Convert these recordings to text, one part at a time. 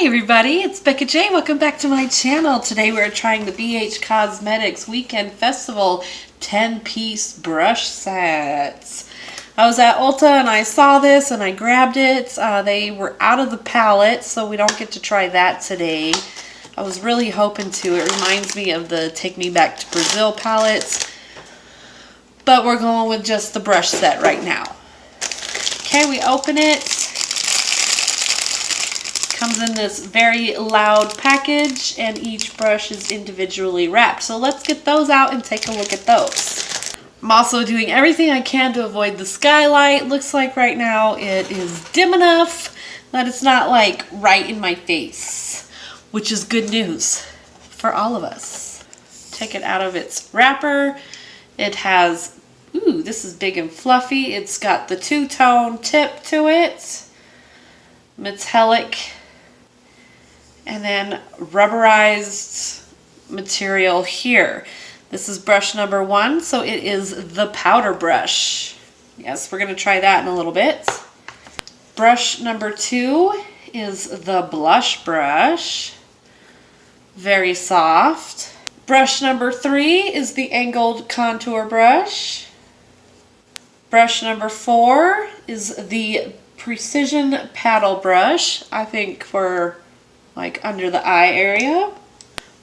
Hi everybody, it's Becca J. Welcome back to my channel. Today we're trying the BH Cosmetics Weekend Festival 10-piece brush sets. I was at Ulta and I saw this and I grabbed it. They were out of the palette, so we don't get to try that today. I was really hoping to. It reminds me of the Take Me Back to Brazil palettes. But we're going with just the brush set right now. Okay, we open it. Comes in this very loud package and each brush is individually wrapped. So let's get those out and take a look at those. I'm also doing everything I can to avoid the skylight. Looks like right now it is dim enough that it's not like right in my face, which is good news for all of us. Take it out of its wrapper. It has, ooh, this is big and fluffy. It's got the two-tone tip to it, metallic, and then rubberized material here. This is brush number 1, so it is the powder brush. Yes, we're going to try that in a little bit. Brush number 2 is the blush brush. Very soft. Brush number 3 is the angled contour brush. Brush number 4 is the precision paddle brush, I think for like under the eye area.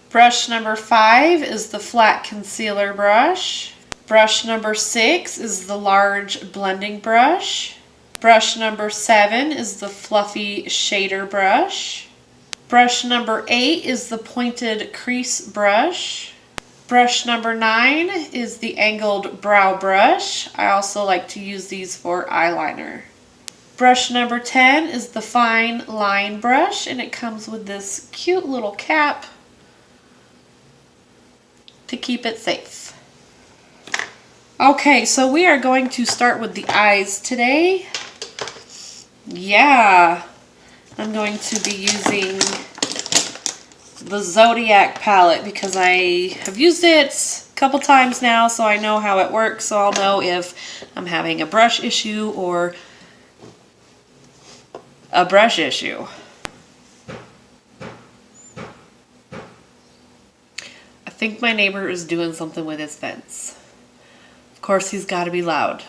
Brush number 5 is the flat concealer brush. Brush number 6 is the large blending brush. Brush number 7 is the fluffy shader brush. Brush number 8 is the pointed crease brush. Brush number 9 is the angled brow brush. I also like to use these for eyeliner. Brush number 10 is the fine line brush, and it comes with this cute little cap to keep it safe. Okay, so we are going to start with the eyes today. Yeah, I'm going to be using the Zodiac palette because I have used it a couple times now, so I know how it works, so I'll know if I'm having a brush issue or a brush issue. I think my neighbor is doing something with his fence. Of course, he's got to be loud.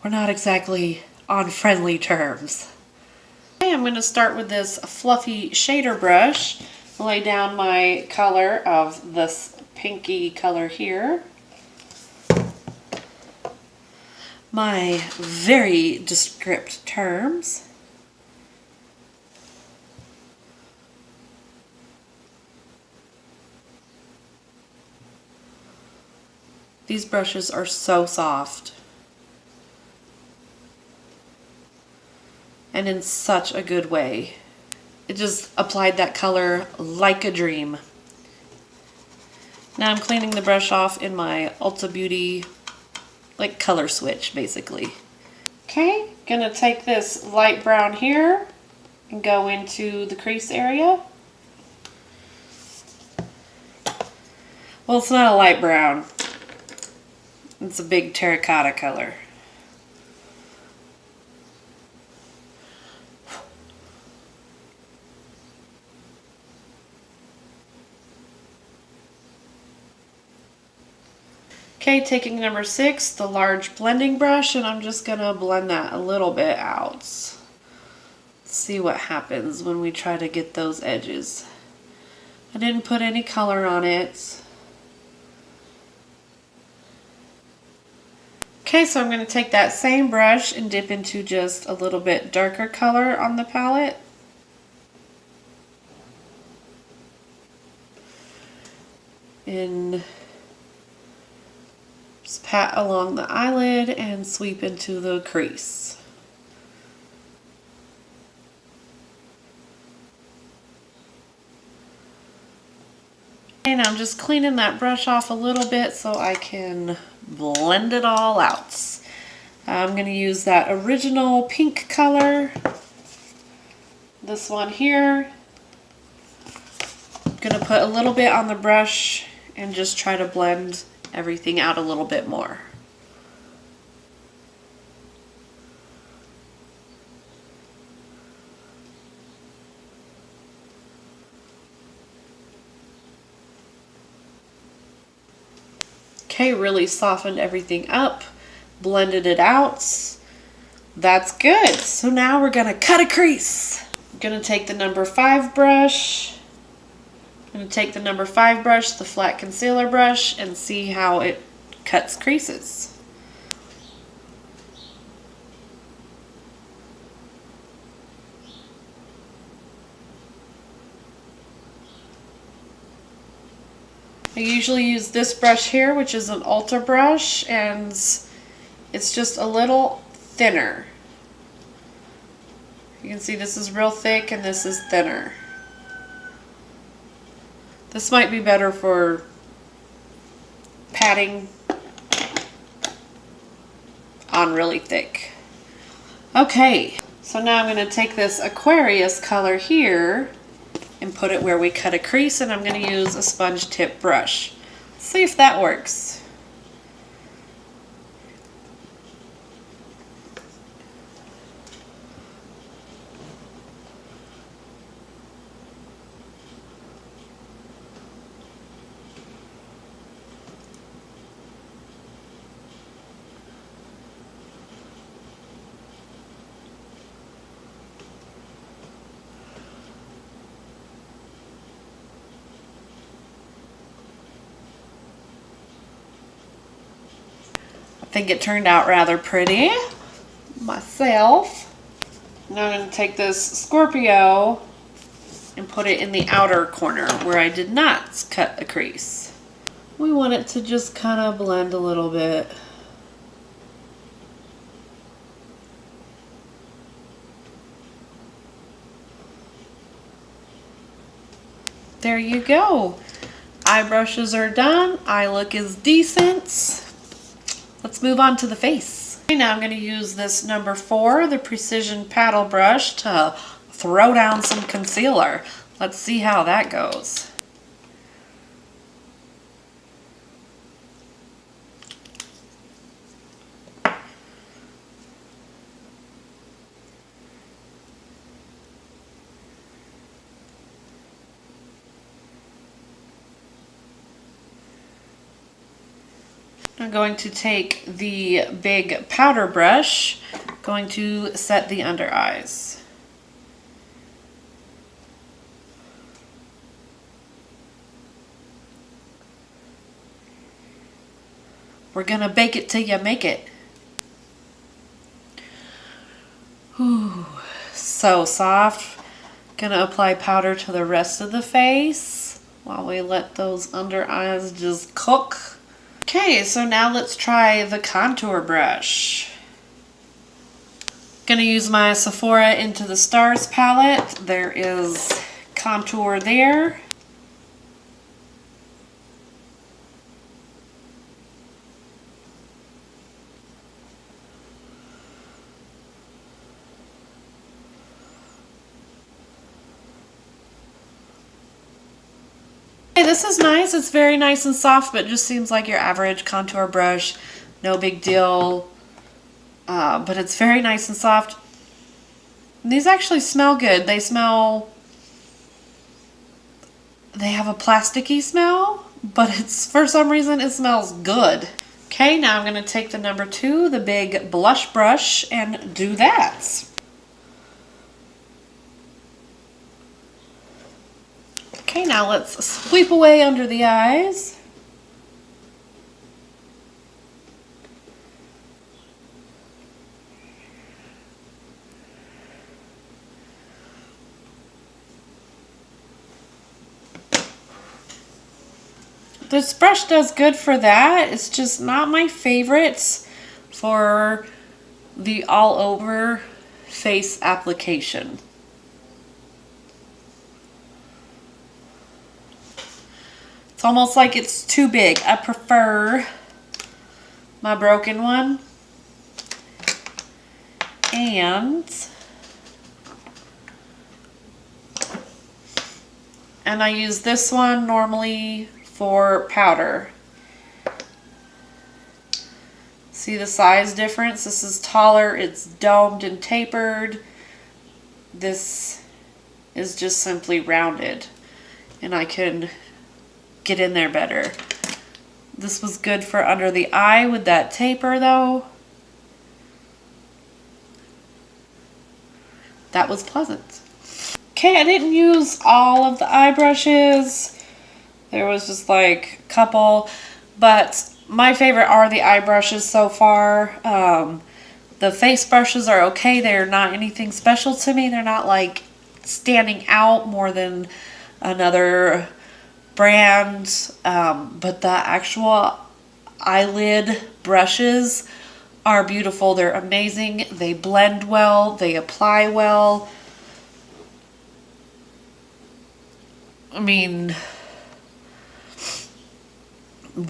We're not exactly on friendly terms. Okay, I'm going to start with this fluffy shader brush. Lay down my color of this pinky color here. My very descript terms. These brushes are so soft and in such a good way. It just applied that color like a dream. Now I'm cleaning the brush off in my Ulta Beauty like color switch basically. Okay, gonna take this light brown here and go into the crease area. Well, it's not a light brown. It's a big terracotta color. Okay, taking number 6, the large blending brush, and I'm just gonna blend that a little bit out. Let's see what happens when we try to get those edges. I didn't put any color on it. Okay, so I'm gonna take that same brush and dip into just a little bit darker color on the palette. And just pat along the eyelid and sweep into the crease. And I'm just cleaning that brush off a little bit so I can blend it all out. I'm going to use that original pink color. This one here. I'm going to put a little bit on the brush and just try to blend everything out a little bit more. Okay, really softened everything up, blended it out. That's good. So now we're gonna cut a crease. I'm gonna take the number 5 brush. I'm gonna take the number 5 brush, the flat concealer brush, and see how it cuts creases. I usually use this brush here, which is an Ulta brush, and it's just a little thinner. You can see this is real thick and this is thinner. This might be better for patting on really thick. Okay, so now I'm going to take this Aquarius color here and put it where we cut a crease, and I'm going to use a sponge tip brush. See if that works. I think it turned out rather pretty myself. Now I'm going to take this Scorpio and put it in the outer corner where I did not cut a crease. We want it to just kind of blend a little bit. There you go. Eye brushes are done. Eye look is decent. Let's move on to the face. Okay, now I'm going to use this number 4, the Precision Paddle Brush, to throw down some concealer. Let's see how that goes. I'm going to take the big powder brush, going to set the under eyes. We're gonna bake it till you make it. Ooh, so soft. Gonna apply powder to the rest of the face while we let those under eyes just cook. Okay, so now let's try the contour brush. Gonna use my Sephora Into the Stars palette. There is contour there. This is nice. It's very nice and soft, but it just seems like your average contour brush. No big deal. But it's very nice and soft. And these actually smell good. They have a plasticky smell, but for some reason it smells good. Okay, now I'm going to take the number 2, the big blush brush, and do that. Okay, now let's sweep away under the eyes. This brush does good for that. It's just not my favorites for the all over face application. It's almost like it's too big. I prefer my broken one. And I use this one normally for powder. See the size difference? This is taller, it's domed and tapered. This is just simply rounded, and I can get in there better. This was good for under the eye with that taper though. That was pleasant. Okay, I didn't use all of the eye brushes. There was just like a couple, but my favorite are the eye brushes so far. The face brushes are okay. They're not anything special to me. They're not like standing out more than another brand. But the actual eyelid brushes are beautiful. They're amazing. They blend well. They apply well. I mean,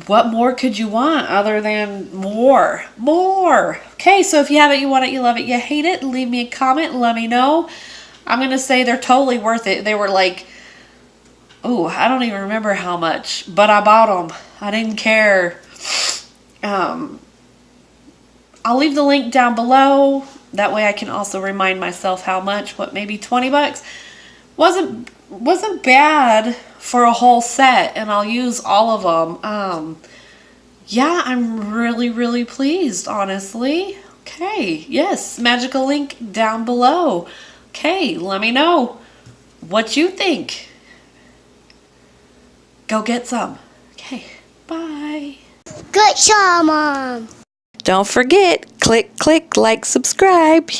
what more could you want other than more? Okay, so if you have it, you want it, you love it, you hate it, leave me a comment and let me know. I'm going to say they're totally worth it. They were like, oh, I don't even remember how much, but I bought them. I didn't care. I'll leave the link down below. That way I can also remind myself how much. What, maybe 20 bucks? Wasn't bad for a whole set, and I'll use all of them. Yeah, I'm really pleased, honestly. Okay, yes, magical link down below. Okay, let me know what you think. Go get some. Okay, bye. Good job, Mom. Don't forget, click, like, subscribe.